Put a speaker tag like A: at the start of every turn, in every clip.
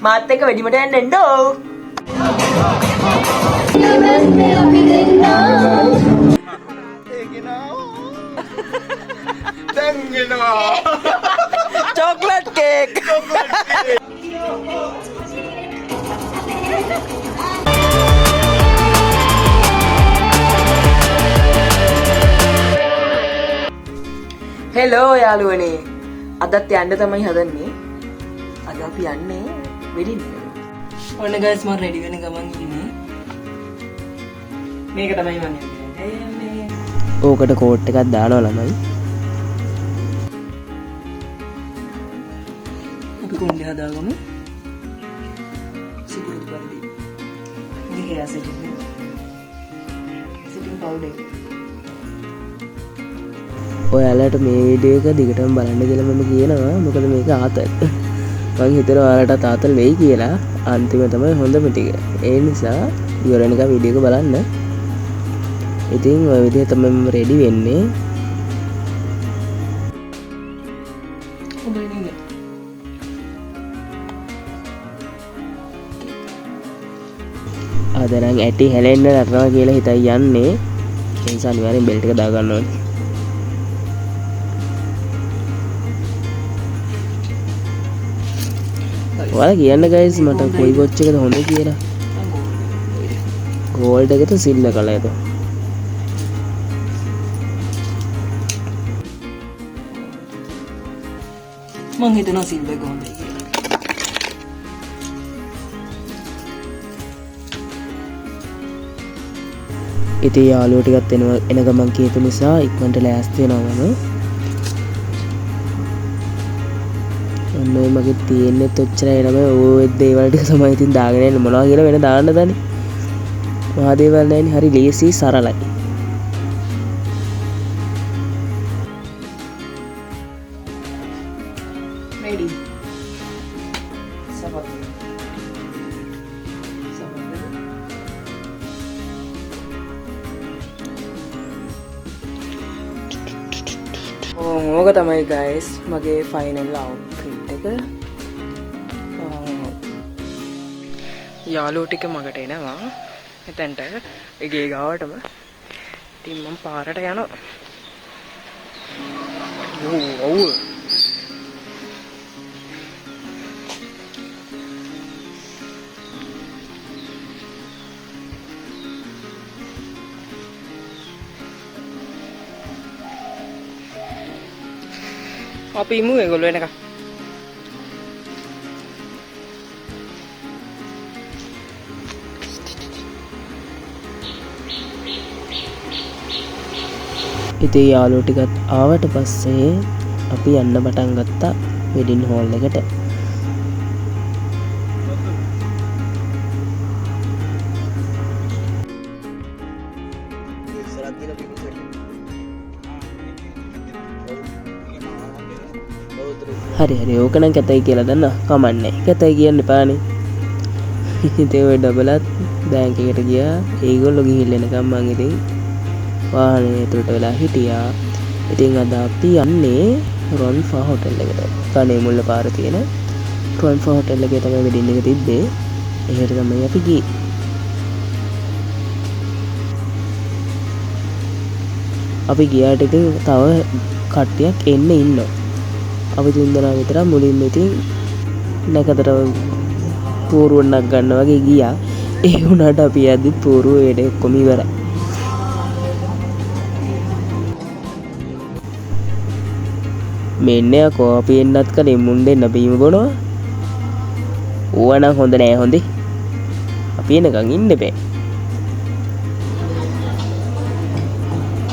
A: මාත් එක්ක වෙඩිමට යන්න එන්නෝ. Chocolate cake. Hello යාළුවනේ. අදත් යන්න තමයි හදන්නේ. අද අපි යන්නේ වෙඩින්. ඔන්න guys මම රෙඩි වෙන ගමන් ඉන්නේ. මේක තමයි මම යන්නේ.
B: ඕකට කෝට් එකක් දානවා ළමයි.
A: අපි කොණ්ඩේ හදාගමු. සිකුරු පරිදි. මේ hair setting. setting powder.
B: ඔයාලට මේ වීඩියෝ එක දිගටම බලන්න කියලා මම කියනවා. මොකද මේක ආතල්. මම හිතනවා ඔයාලට ආතල් වෙයි කියලා. අන්තිම තමයි හොඳම ටික. ඒ නිසා ඉවර වෙනකම් වීඩියෝ එක බලන්න. ඉතින් ඔය විදිහ තමයි මම රෙඩි වෙන්නේ. අද නම් ඇටි හැලෙන්න නටනවා කියලා හිතයි යන්නේ. ඒ නිසා අනිවාර්යෙන් බෙල්ට් එක දා ගන්න ඕනේ. ඔයාලා කියන්න guys මට කොයි watch එකද හොඳ කියලා. gold එකද silver color එකද?
A: මං හිතනවා silver එක හොඳයි කියලා.
B: ඉතින් යාළුවෝ ටිකත් එන ගමන් කියපු නිසා ඉක්මනට ලෑස්ති වෙනවා මම. ඔන්න ඔය මගේ තියෙන්නේ ඔච්චරයි නම ඔය දේවල් ටික තමයි ඉතින් දාගෙන යන්නේ. මොනවා කියලා වෙන දාන්න දන්නේ. මහා දේවල් නැයිනේ, හරි ලේසි සරලයි.
A: ready ඕක තමයි guys මගේ final outfit එක. යාළුවෝ ටික මගට එනවා එතනට ගේ ගාවටම. ඉතින් මම පාරට යනවා. ඔව් අපි ඉමු ඒගොල්ලෝ එනකම්.
B: ඉතින් යාළුවෝ ටිකත් ආවට පස්සේ අපි යන්න පටන් ගත්තා වෙඩින් හෝල් එකට. හරි ඕක නම් කැතයි කියලා දන්න කමන්නේ. කැතයි කියන්න එපානේ. ඉතින් ඔය ඩබලත් බැංක් එකට ගියා. ඒගොල්ලෝ ගිහිල්ලා එනකම් මං ඉතින් වාහනේ ඇතුළට වෙලා හිටියා. ඉතින් අද අපි යන්නේ රොන්ෆා හොටල් එකට. කනේ මුල්ල පාර තියෙන රොන්ෆා හොටල් එකේ තමයි වෙඩින් එක තිබ්බේ. එහෙට තමයි අපි ගියේ. අපි ගියාට ඉතින් තව කට්ටියක් එන්න ඉන්නවා. අපි තුන්දෙනා විතර මුලින්ම ඉතින් නැකතට පෝරුවන්නක් ගන්න වගේ ගියා. ඒ වුණාට අපි යද්දි පෝරුව වැඩ ඔක්කොම ඉවරයි. මෙන්න යකෝ අපි එන්නත් කලින් මුන් දෙන්න බීම බොනවා. ඕවා නම් හොඳ නෑ හොඳේ. අපි එනකන් ඉන්න බෑ.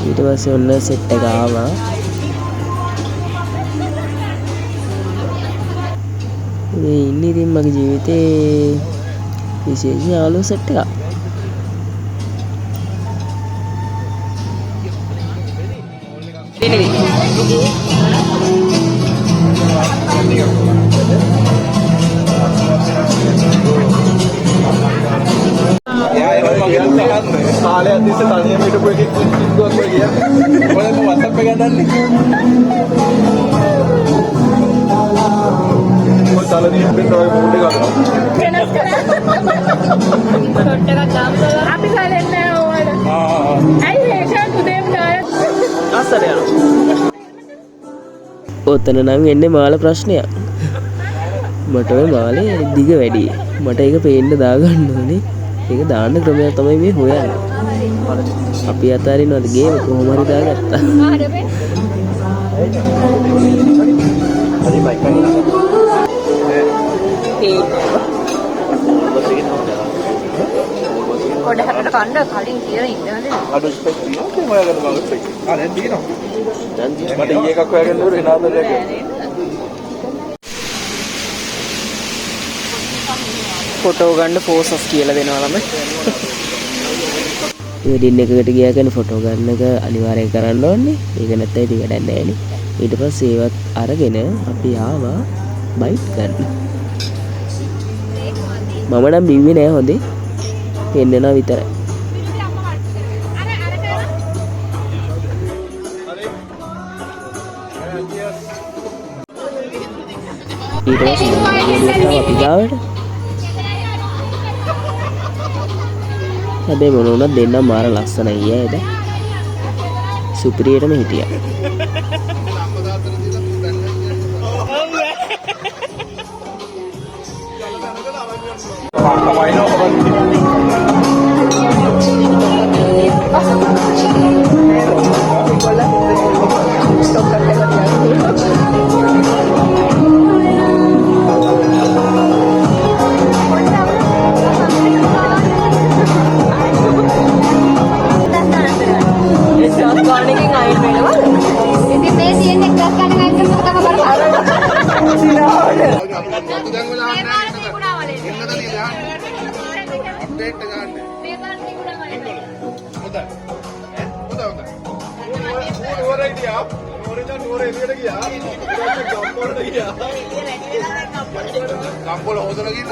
B: ඊට පස්සේ ඔන්න සෙට් එක ආවා. මේ ඉන්නේ ඉතින් මගේ ජීවිතේ විශේෂ යාළුවෝ සෙට් එකක්.
C: කාලයක් තිස්සේ තනියම හිටපු එකෙක් කිව්වක් ඔය කියන්නේ. ඔයාලම WhatsApp එක ගන්නන්නේ. ඔය තලදී හැබැයි තව මොකද ගන්නවා.
B: ඔතන නම් එන්නේ මාළ ප්‍රශ්නයක්. මට ඔය මාළේ දිග වැඩි. මට ඒක පේන්න දාගන්න ඕනේ. ඒක දාන්න ක්‍රමයක් තමයි මේ හොයන්නේ. අපි අතාරිනවද ගේම කොහොම හරි දාගත්තා.
C: Tadi baik kan?
D: පොඩ්ඩකට කන්න කලින් කියලා ඉන්නවනේ.
C: Aduh, spek dia apa yang hොයාගන්න බං spek? ආ දැන් දිනනවා. මට ඊ එකක් හොයාගන්න ඕනේ නාදලයක්.
A: ෆොටෝ ගන්න පෝසස් කියලා දෙනවා ළමයි.
B: වෙඩින් එකකට ගියා කියන්නේ ෆොටෝ ගන්න එක අනිවාර්යෙන් කරන්න ඕනේ. ඒක නැත්නම් ඉතින් වැඩක් නැහැ නේ. ඊට පස්සේ ඒවත් අරගෙන අපි ආවා බයිට් ගන්න. මම නම් බිව්වේ නෑ හොඳේ. පෙන්නනවා විතරයි. ඊට පස්සේ අපි ගාවට හැබැයි මොන වුණත් දෙන්නම මාර ලස්සනයි ඈද. සුපිරියටම හිටියා.
C: ගම්පොල හොදලා ගිහින්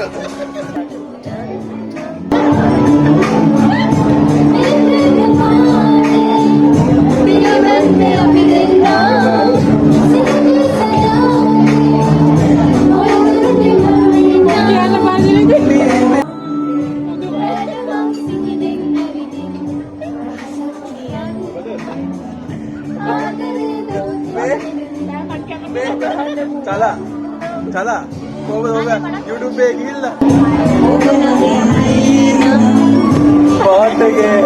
C: चला YouTube पे गिल्ला बहुत गए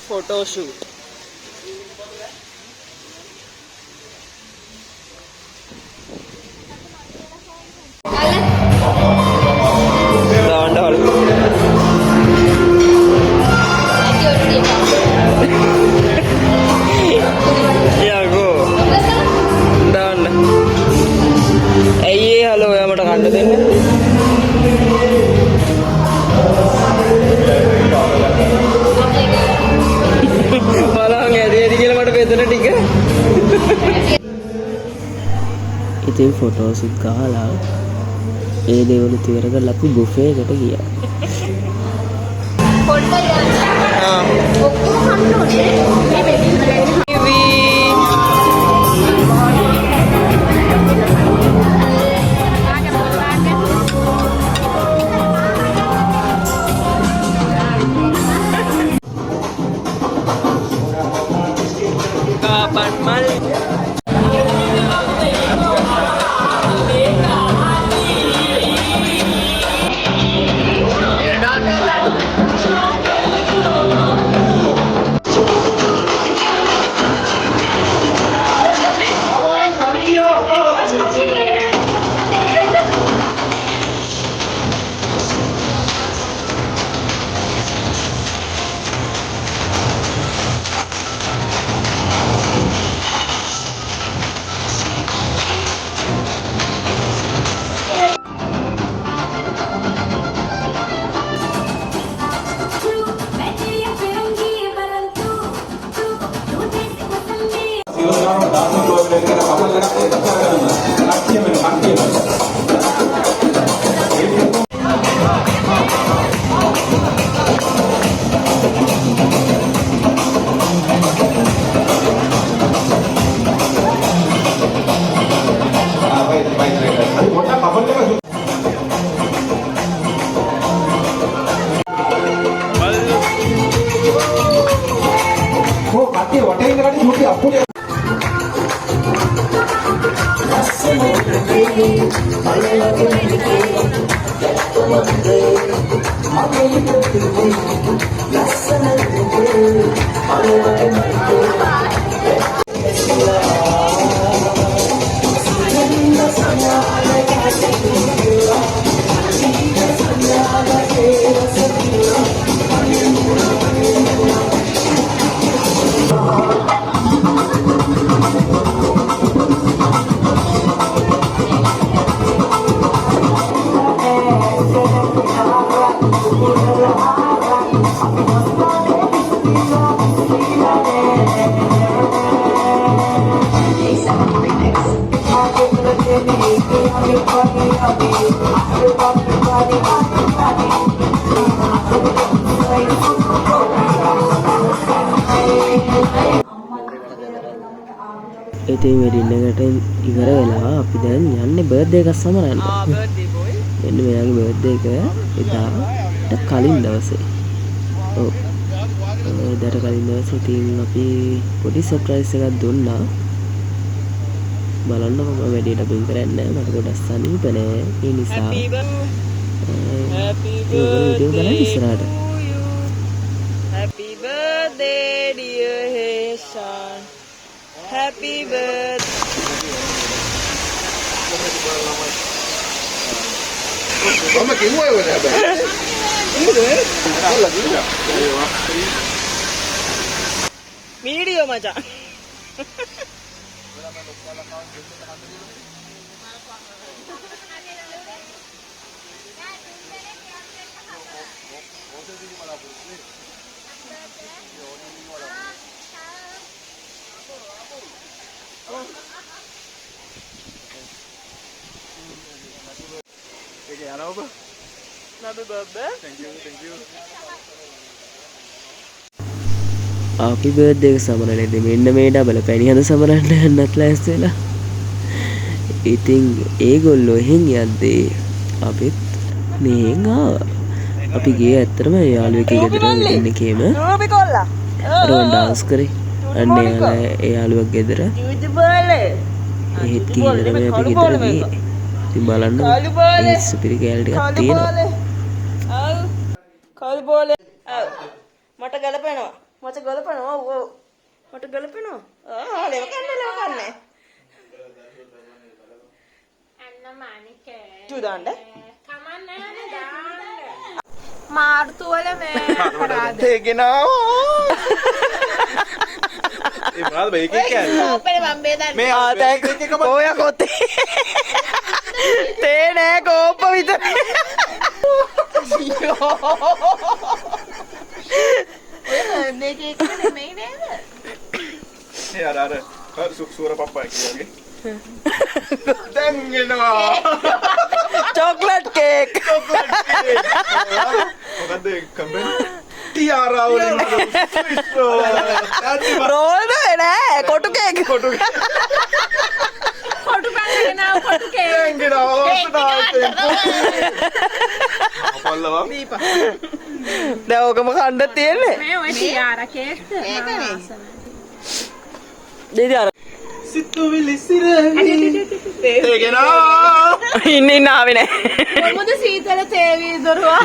A: ෆොටෝ ෂූට්.
B: ඇයි හලෝ ඔයා මට කන්න දෙන්නේ? ඉතින් ෆොටෝසුත් ගහලා ඒ දේවල් ඉවර කරලා අපි බුෆේ එකට ගියා.
D: පොඩ්ඩක් යන්න. ඔක්කොම කන්න ඕනේ. මේ බෙබි
A: kapan mal
B: ඉතින් වෙඩින් එකට ඉවර වෙලා අපි දැන් යන්නේ බර්ත්ඩේ එකක් සමරන්න.
A: බර්ත්ඩේ බොයි.
B: මෙන්න මෙයාගේ බර්ත්ඩේ එක එදාට කලින් දවසේ. ඔව්. එදාට කලින් දවසේ ඉතින් අපි පොඩි සර්ප්‍රයිස් එකක් දුන්නා. බලන්න මම වැඩි ඩබින් කරන්නේ නැහැ. මට ගොඩක් සනීප නෑ. ඒ නිසා
A: Happy
B: වීඩියෝ බලන්න ඉස්සරහට.
A: Happy birthday dear Heshan. Happy birthday.
C: Mama කිව්වා ඒවනේ හැබැයි.
A: Video මචං.
C: ඒක යනවා ඔබ.
A: Happy birthday.
C: Thank you.
B: අපි බර්ත්ඩේ එක සමරන්නේ මෙන්න මේ ඩබල පැණි හද සමරන්න යන්නත් ලෑස්ති වෙලා. ඉතින් ඒගොල්ලෝ එහෙන් යද්දී අපිත් මෙහෙන් ආවා. අපි ගියේ ඇත්තටම යාළුවෙක් ගෙදර ඉන්න කේම
A: Ruby කොල්ලා.
B: රෝන් ඩාන්ස් කරේ. අන්න එයාලා ඒ යාළුවක් ගෙදර
A: YouTube
B: එහෙත් ගිහින් තමයි අපි ගෙදර ගියේ. ඉතින් බලන්න මේ සුපිරි කෑල්ල ටිකක් තියෙනවා.
A: ආව්. කවුරු බෝලේ? ආව්. මට ගලපෙනවා. මට ගලපෙනවා. ඔව්. මට ගලපෙනවා. ලෙව කන්නේ.
D: අන්න මානිකේ.
A: චුදාන්න.
D: කමන්නේ නැහැ දාන්න. මාර්තු වල මේ
C: තේගෙනා. ඒ මොනවද මේකේ කියන්නේ?
D: අපේ බම්බේ දාන්න.
C: මේ
A: තැන්ක් ඔය කොතේ. තේ නෑ කෝප්ප විතර.
D: මේකේ එක නෙමෙයි නේද?
C: ඒ අර සුක්සුවර පප්පා කියන්නේ. දැන් එනවා.
A: Chocolate cake.
C: මොකද කම්බෙන් ටියාරා වලින්
A: රෝල්ද නෑ කොටු කේක්.
D: කොටු පැනගෙන ආව කොටු කේ.
C: දැන් එනවා. අපල්ලවා.
A: දැන් ඕකම කණ්ඩ තියෙන්නේ.
D: මේ ඔය ටියාරා කේක්. ඒකනේ.
A: දෙදි අර
C: සිතුවිලි සිරේ තේගෙනා.
A: ඉන්න ආවේ නෑ.
D: කොහොමද සීතල තේ වීදුරුවා?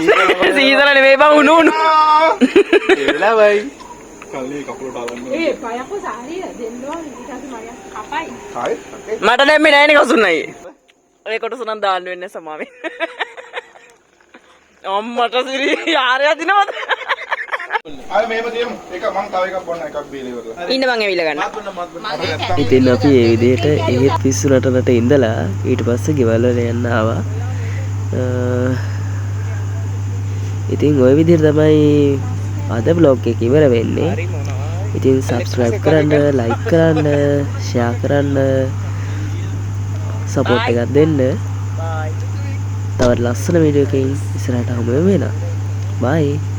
A: සීතල නෙවෙයි බං උණු උණු.
C: ඒලා බයි. කල්ලි කකුලට අලන්න.
D: ඒ පයකෝ සාරිය දෙන්නවා ඊට පස්සේ මම කපයි.
C: හායි.
A: මට දැම්මේ නෑනේ කසුන්නයි. ඔය කොටස නම් දාන්න වෙන්නේ සමාවෙන්. අම්මට සිරි ආරය දිනවද?
C: ආයෙ මේව දියමු. එක මං තව එකක් බොන්න එකක් බීලා ඉවරලා.
A: ඉන්න මං ඇවිල්ලා ගන්න.
C: මාත් බොන්න.
B: ඉතින් අපි ඒ විදිහට එහෙත් පිස්සු නටනට ඉඳලා ඊට පස්සේ ගෙවල් වල යන්න ආවා. ඉතින් ওই විදිහට තමයි අද vlog එක ඉවර වෙන්නේ. ඉතින් subscribe කරන්න, like කරන්න, share කරන්න, support එකක් දෙන්න. තවත් ලස්සන වීඩියෝ එකකින් ඉස්සරහට හමු වෙනවා. bye.